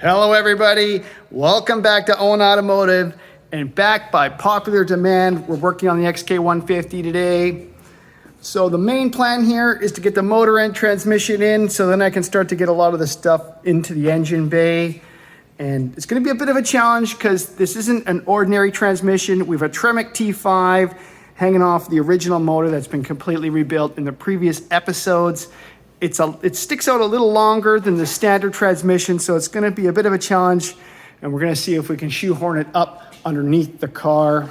Hello everybody, welcome back to Owen Automotive, and back by popular demand, we're working on the XK150 today. So the main plan here is to get the motor and transmission in, so then I can start to get a lot of the stuff into the engine bay. And it's gonna be a bit of a challenge because this isn't an ordinary transmission. We have a Tremec T5 hanging off the original motor that's been completely rebuilt in the previous episodes. It sticks out a little longer than the standard transmission, so it's gonna be a bit of a challenge, and we're gonna see if we can shoehorn it up underneath the car.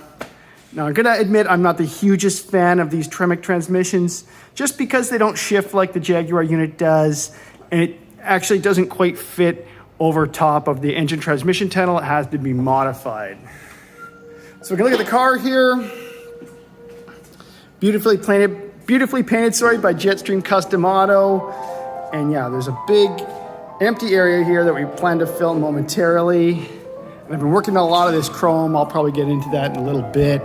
Now, I'm gonna admit I'm not the hugest fan of these Tremec transmissions, just because they don't shift like the Jaguar unit does, and it actually doesn't quite fit over top of the engine transmission tunnel. It has to be modified. So we're gonna look at the car here. Beautifully painted by Jetstream Custom Auto. And yeah, there's a big empty area here that we plan to fill momentarily. And I've been working on a lot of this chrome. I'll probably get into that in a little bit.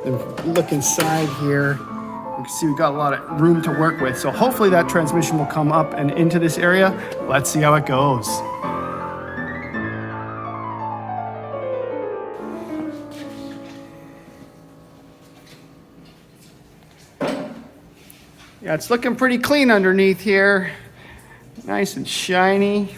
Then look inside here. You can see we've got a lot of room to work with. So hopefully that transmission will come up and into this area. Let's see how it goes. Yeah, it's looking pretty clean underneath here. Nice and shiny.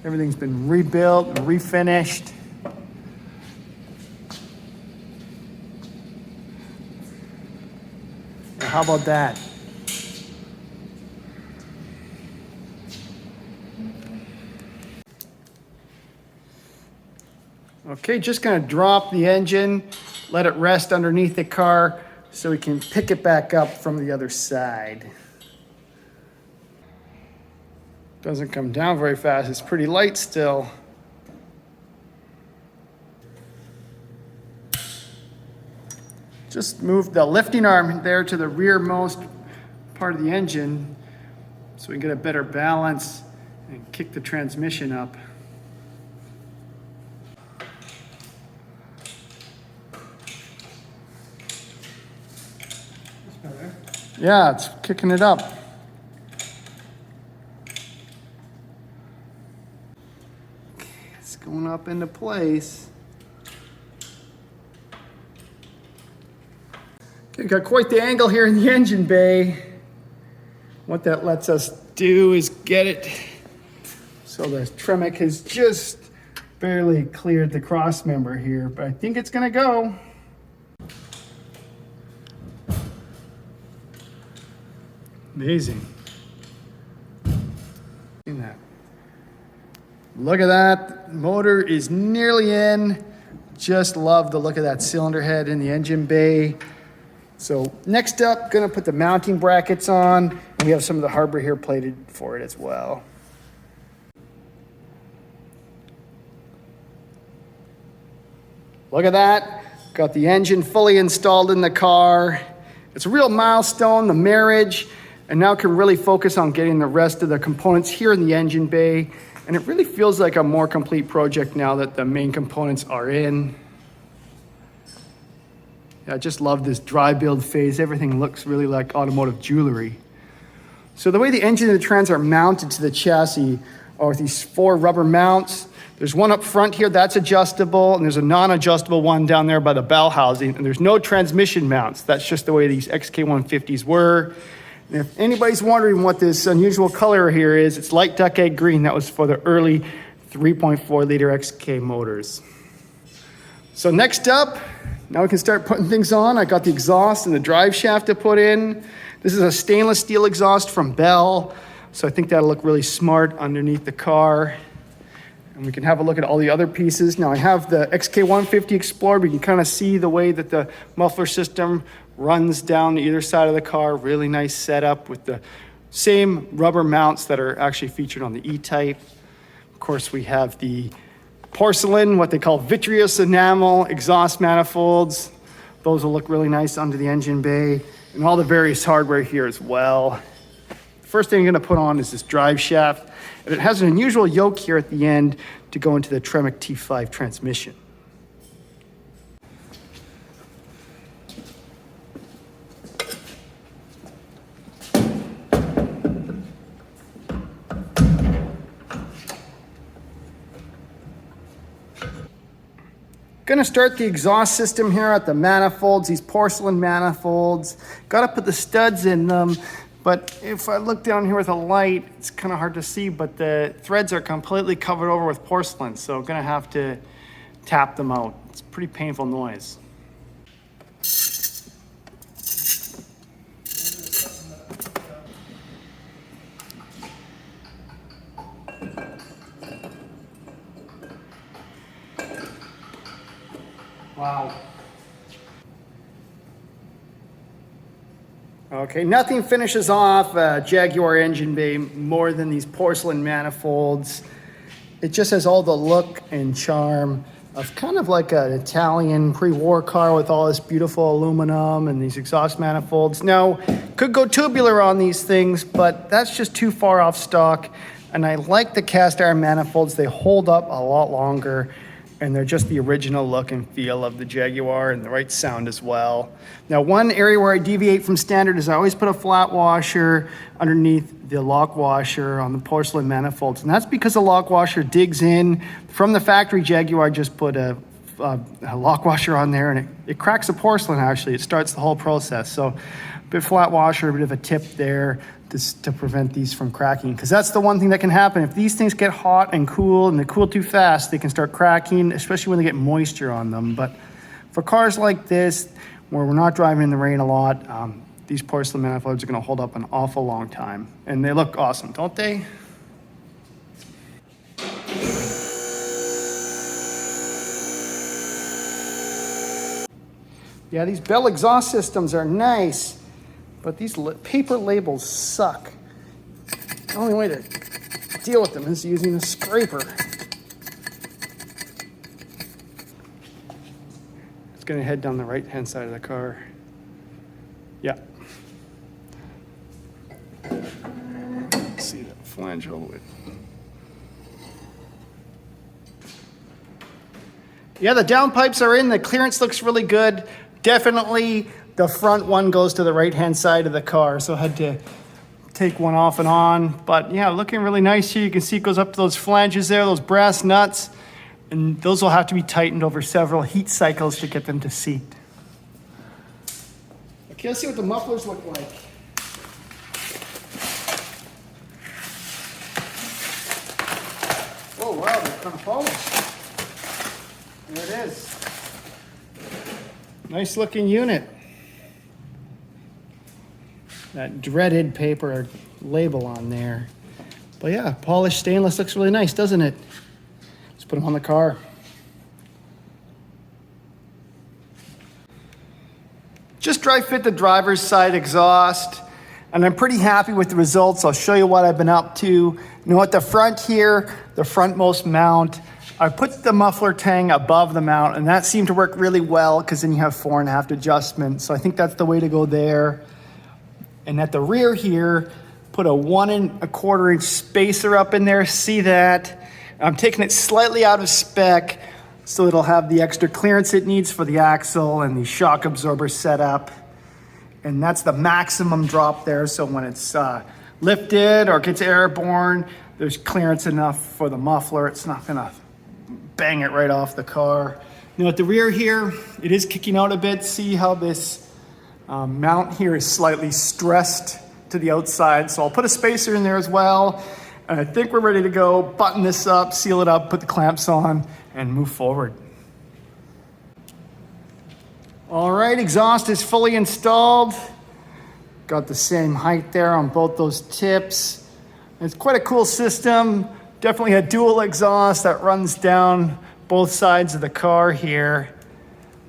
Everything's been rebuilt and refinished. Now, how about that? Okay, just gonna drop the engine, let it rest underneath the car so we can pick it back up from the other side. Doesn't come down very fast, it's pretty light still. Just move the lifting arm there to the rearmost part of the engine so we can get a better balance and kick the transmission up. Yeah, it's kicking it up. Okay, it's going up into place. Okay, got quite the angle here in the engine bay. What that lets us do is get it so the Tremec has just barely cleared the cross member here, but I think it's gonna go. Amazing. Look at that. Look at that. Motor is nearly in. Just love the look of that cylinder head in the engine bay. So next up, gonna put the mounting brackets on. And we have some of the hardware here plated for it as well. Look at that. Got the engine fully installed in the car. It's a real milestone, the marriage. And now can really focus on getting the rest of the components here in the engine bay. And it really feels like a more complete project now that the main components are in. Yeah, I just love this dry build phase. Everything looks really like automotive jewelry. So the way the engine and the trans are mounted to the chassis are with these 4 rubber mounts. There's one up front here that's adjustable, and there's a non-adjustable one down there by the bell housing, and there's no transmission mounts. That's just the way these XK150s were. And if anybody's wondering what this unusual color here is, it's light duck egg green. That was for the early 3.4 liter XK motors. So next up, now we can start putting things on. I got the exhaust and the drive shaft to put in. This is a stainless steel exhaust from Bell, so I think that'll look really smart underneath the car. And we can have a look at all the other pieces. Now I have the XK150 Explorer. We can kind of see the way that the muffler system runs down either side of the car. Really nice setup with the same rubber mounts that are actually featured on the E-Type. Of course, we have the porcelain, what they call vitreous enamel exhaust manifolds. Those will look really nice under the engine bay, and all the various hardware here as well. The first thing I'm gonna put on is this drive shaft, and it has an unusual yoke here at the end to go into the Tremec T5 transmission. Gonna start the exhaust system here at the manifolds, these porcelain manifolds. Gotta put the studs in them, but if I look down here with a light, it's kind of hard to see, but the threads are completely covered over with porcelain, so I'm gonna have to tap them out. It's a pretty painful noise. Wow. Okay, nothing finishes off a Jaguar engine bay more than these porcelain manifolds. It just has all the look and charm of kind of like an Italian pre-war car with all this beautiful aluminum and these exhaust manifolds. Now, could go tubular on these things, but that's just too far off stock. And I like the cast iron manifolds. They hold up a lot longer, and they're just the original look and feel of the Jaguar and the right sound as well. Now, one area where I deviate from standard is I always put a flat washer underneath the lock washer on the porcelain manifolds. And that's because the lock washer digs in. From the factory, Jaguar just put a lock washer on there, and it cracks the porcelain actually. It starts the whole process. So a bit flat washer, a bit of a tip there to prevent these from cracking, because that's the one thing that can happen. If these things get hot and cool and they cool too fast, they can start cracking, especially when they get moisture on them. But for cars like this, where we're not driving in the rain a lot, these porcelain manifolds are going to hold up an awful long time. And they look awesome, don't they? Yeah, these Bell exhaust systems are nice, but these paper labels suck. The only way to deal with them is using a scraper. It's gonna head down the right-hand side of the car. Yeah. See that flange all the way. Yeah, the downpipes are in. The clearance looks really good. Definitely the front one goes to the right-hand side of the car, so I had to take one off and on. But yeah, looking really nice here. You can see it goes up to those flanges there, those brass nuts, and those will have to be tightened over several heat cycles to get them to seat. Okay, let's see what the mufflers look like. Oh wow, they're kind of polished. There it is. Nice looking unit. That dreaded paper label on there. But yeah, polished stainless looks really nice, doesn't it? Let's put them on the car. Just dry fit the driver's side exhaust, and I'm pretty happy with the results. I'll show you what I've been up to. You know, at the front here, the frontmost mount, I put the muffler tang above the mount, and that seemed to work really well because then you have 4.5 adjustment. So I think that's the way to go there. And at the rear here, put a 1 1/4 inch spacer up in there. See that? I'm taking it slightly out of spec so it'll have the extra clearance it needs for the axle and the shock absorber setup. And that's the maximum drop there. So when it's lifted or gets airborne, there's clearance enough for the muffler. It's not gonna bang it right off the car. Now at the rear here, it is kicking out a bit. See how this mount here is slightly stressed to the outside. So I'll put a spacer in there as well. And I think we're ready to go. Button this up, seal it up, put the clamps on, and move forward. All right, exhaust is fully installed. Got the same height there on both those tips. It's quite a cool system. Definitely a dual exhaust that runs down both sides of the car here.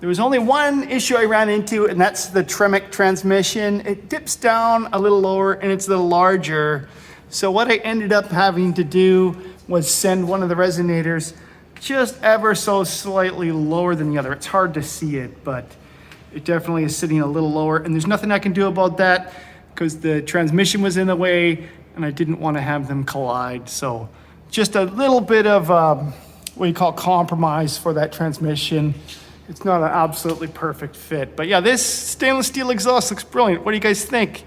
There was only one issue I ran into, and that's the Tremec transmission. It dips down a little lower and it's a little larger. So what I ended up having to do was send one of the resonators just ever so slightly lower than the other. It's hard to see it, but it definitely is sitting a little lower, and there's nothing I can do about that because the transmission was in the way and I didn't want to have them collide. So just a little bit of what you call compromise for that transmission. It's not an absolutely perfect fit, but yeah, this stainless steel exhaust looks brilliant. What do you guys think?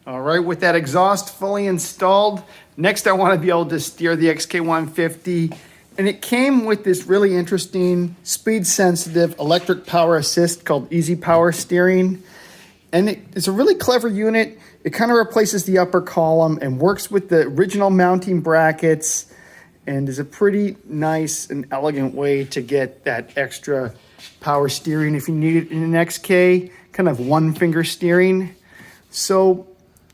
All right, with that exhaust fully installed, next I want to be able to steer the XK150. And it came with this really interesting speed-sensitive electric power assist called Easy Power Steering. And it's a really clever unit. It kind of replaces the upper column and works with the original mounting brackets and is a pretty nice and elegant way to get that extra power steering if you need it in an XK, kind of one-finger steering. So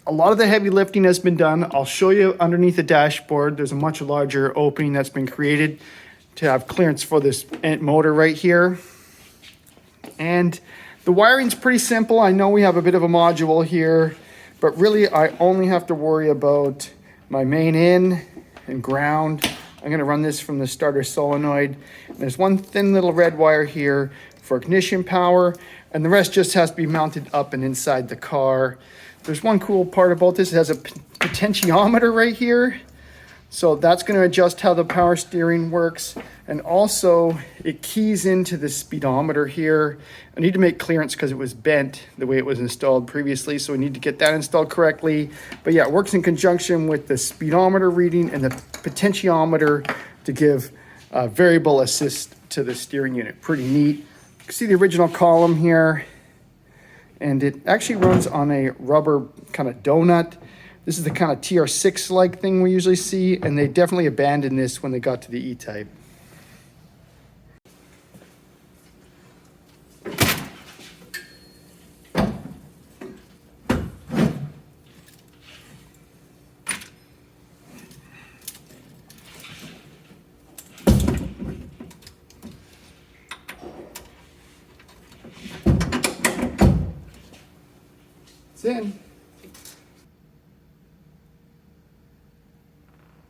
a lot of the heavy lifting has been done. I'll show you underneath the dashboard. There's a much larger opening that's been created to have clearance for this motor right here. And the wiring's pretty simple. I know we have a bit of a module here, but really I only have to worry about my main in and ground. I'm gonna run this from the starter solenoid. There's one thin little red wire here for ignition power, and the rest just has to be mounted up and inside the car. There's one cool part about this. It has a potentiometer right here. So that's going to adjust how the power steering works. And also it keys into the speedometer here. I need to make clearance because it was bent the way it was installed previously. So we need to get that installed correctly. But yeah, it works in conjunction with the speedometer reading and the potentiometer to give variable assist to the steering unit. Pretty neat. You can see the original column here. And it actually runs on a rubber kind of donut. This is the kind of TR6-like thing we usually see, and they definitely abandoned this when they got to the E-Type. In.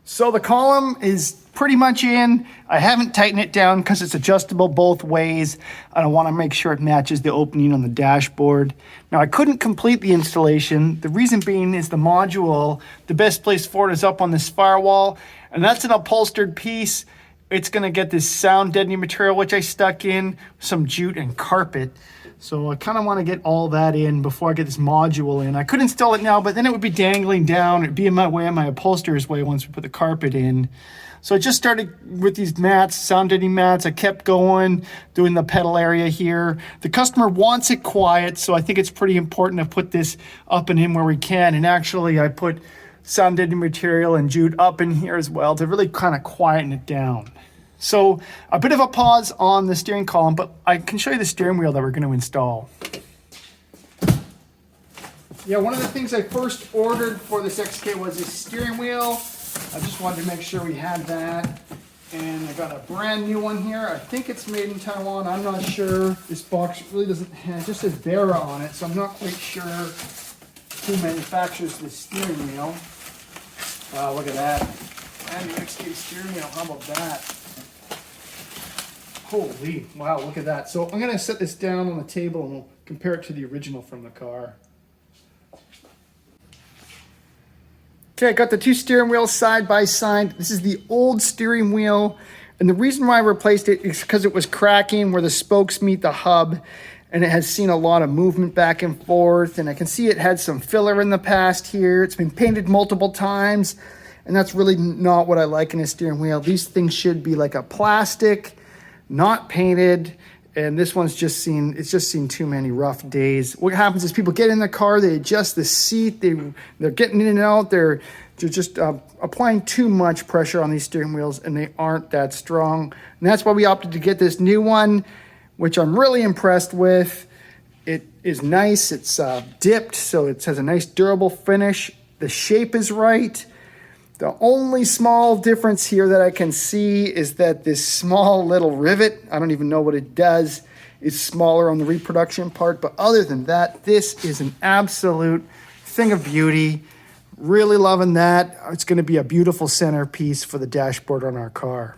So the column is pretty much in. I haven't tightened it down because it's adjustable both ways. I want to make sure it matches the opening on the dashboard. Now I couldn't complete the installation. The reason being is the module, the best place for it is up on this firewall, and that's an upholstered piece. It's going to get this sound deadening material, which I stuck in, some jute and carpet. So I kind of want to get all that in before I get this module in. I could install it now, but then it would be dangling down. It'd be in my way, in my upholsterer's way once we put the carpet in. So I just started with these mats, sound deadening mats. I kept going, doing the pedal area here. The customer wants it quiet, so I think it's pretty important to put this up and in where we can. And actually I put sound deadening material and jute up in here as well to really kind of quieten it down. So a bit of a pause on the steering column, but I can show you the steering wheel that we're going to install. Yeah, one of the things I first ordered for this XK was this steering wheel. I just wanted to make sure we had that. And I got a brand new one here. I think it's made in Taiwan. I'm not sure. This box really doesn't have, it just says Vera on it, so I'm not quite sure who manufactures this steering wheel. Wow, look at that. And the XK steering wheel, how about that? Holy, wow, look at that. So I'm gonna set this down on the table and we'll compare it to the original from the car. Okay, I got the two steering wheels side by side. This is the old steering wheel. And the reason why I replaced it is because it was cracking where the spokes meet the hub, and it has seen a lot of movement back and forth. And I can see it had some filler in the past here. It's been painted multiple times, and that's really not what I like in a steering wheel. These things should be like a plastic, not painted. And this one's just seen, it's just seen too many rough days. What happens is people get in the car, they adjust the seat, they're getting in and out, they're just applying too much pressure on these steering wheels, and they aren't that strong. And that's why we opted to get this new one, which I'm really impressed with. It is nice, it's dipped, so it has a nice durable finish. The shape is right. The only small difference here that I can see is that this small little rivet, I don't even know what it does, is smaller on the reproduction part. But other than that, this is an absolute thing of beauty. Really loving that. It's going to be a beautiful centerpiece for the dashboard on our car.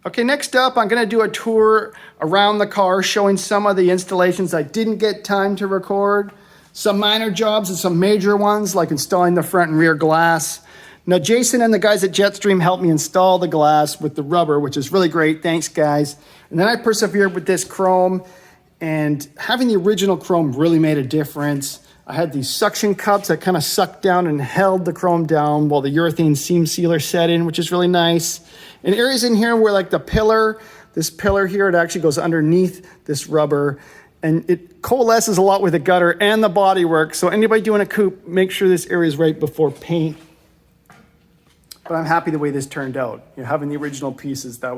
Okay, next up, I'm going to do a tour around the car showing some of the installations I didn't get time to record. Some minor jobs and some major ones, like installing the front and rear glass. Now, Jason and the guys at Jetstream helped me install the glass with the rubber, which is really great. Thanks, guys. And then I persevered with this chrome. And having the original chrome really made a difference. I had these suction cups that kind of sucked down and held the chrome down while the urethane seam sealer set in, which is really nice. And areas in here where like the pillar, this pillar here, it actually goes underneath this rubber, and it coalesces a lot with the gutter and the bodywork. So anybody doing a coupe, make sure this area is right before paint. But I'm happy the way this turned out. You know, having the original pieces, that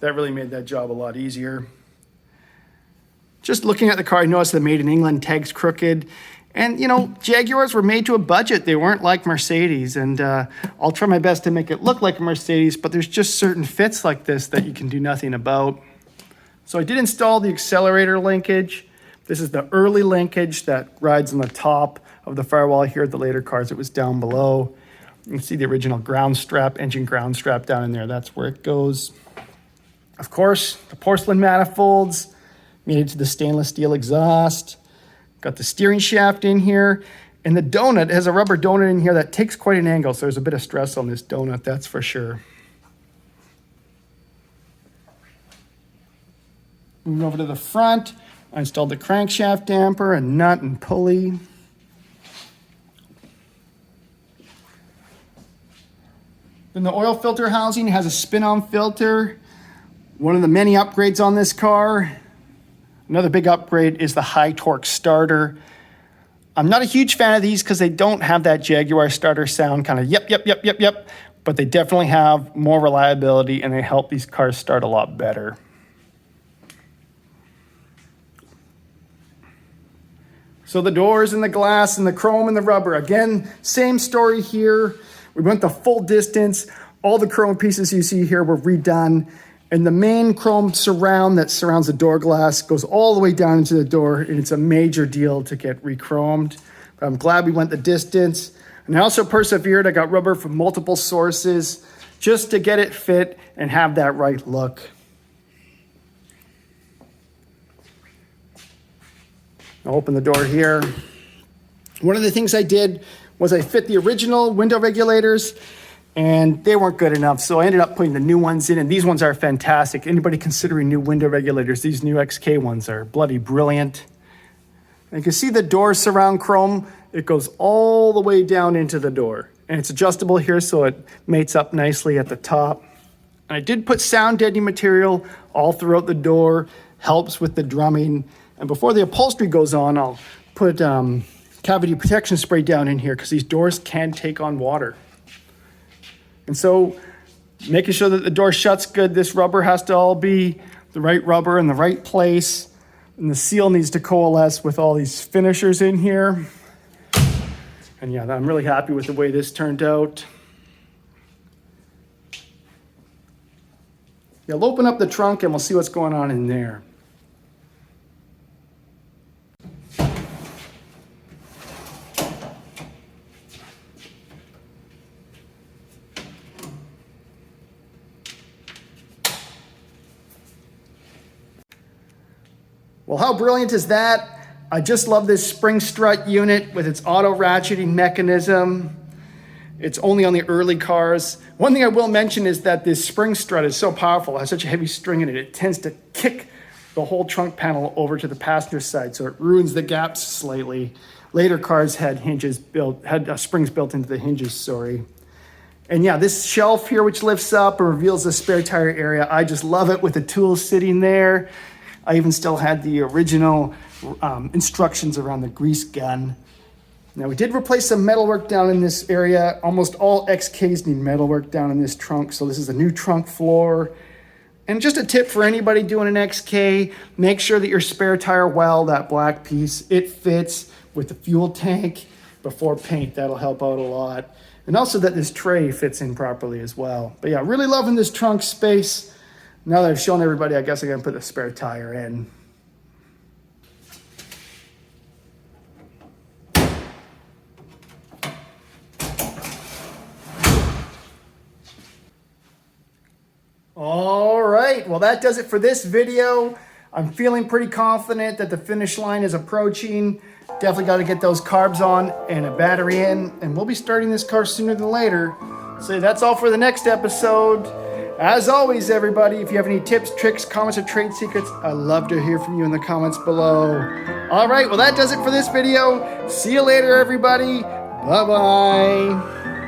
really made that job a lot easier. Just looking at the car, I noticed the Made in England tag's crooked. And, you know, Jaguars were made to a budget. They weren't like Mercedes. And I'll try my best to make it look like a Mercedes, but there's just certain fits like this that you can do nothing about. So I did install the accelerator linkage. This is the early linkage that rides on the top of the firewall here. The later cars, it was down below. You can see the original ground strap, engine ground strap down in there. That's where it goes. Of course, the porcelain manifolds. Made it to the stainless steel exhaust. Got the steering shaft in here. And the donut has a rubber donut in here that takes quite an angle. So there's a bit of stress on this donut, that's for sure. Moving over to the front, I installed the crankshaft damper, a nut and pulley. Then the oil filter housing has a spin-on filter. One of the many upgrades on this car. Another big upgrade is the high torque starter. I'm not a huge fan of these because they don't have that Jaguar starter sound, kind of yep, but they definitely have more reliability and they help these cars start a lot better. So the doors and the glass and the chrome and the rubber, again, same story here. We went the full distance. All the chrome pieces you see here were redone. And the main chrome surround that surrounds the door glass goes all the way down into the door, and it's a major deal to get re-chromed. But I'm glad we went the distance. And I also persevered. I got rubber from multiple sources just to get it fit and have that right look. I'll open the door here. One of the things I did was I fit the original window regulators, and they weren't good enough, so I ended up putting the new ones in, and these ones are fantastic. Anybody considering new window regulators, these new XK ones are bloody brilliant. And you can see the door surround chrome. It goes all the way down into the door, and it's adjustable here, so it mates up nicely at the top. And I did put sound deadening material all throughout the door, helps with the drumming. And before the upholstery goes on, I'll put cavity protection spray down in here because these doors can take on water. And so making sure that the door shuts good, this rubber has to all be the right rubber in the right place. And the seal needs to coalesce with all these finishers in here. And yeah, I'm really happy with the way this turned out. Yeah, I'll open up the trunk and we'll see what's going on in there. Well, how brilliant is that? I just love this spring strut unit with its auto ratcheting mechanism. It's only on the early cars. One thing I will mention is that this spring strut is so powerful, it has such a heavy string in it, it tends to kick the whole trunk panel over to the passenger side, so it ruins the gaps slightly. Later cars had springs built into the hinges, sorry. And yeah, this shelf here, which lifts up and reveals the spare tire area, I just love it with the tools sitting there. I even still had the original instructions around the grease gun. Now we did replace some metalwork down in this area. Almost all XKs need metalwork down in this trunk, so this is a new trunk floor. And just a tip for anybody doing an XK, make sure that your spare tire well, that black piece, it fits with the fuel tank before paint. That'll help out a lot. And also that this tray fits in properly as well. But yeah, really loving this trunk space. Now that I've shown everybody, I guess I can put the spare tire in. All right, well that does it for this video. I'm feeling pretty confident that the finish line is approaching. Definitely got to get those carbs on and a battery in, and we'll be starting this car sooner than later. So that's all for the next episode. As always, everybody, if you have any tips, tricks, comments, or trade secrets, I'd love to hear from you in the comments below. All right, well, that does it for this video. See you later, everybody. Bye-bye.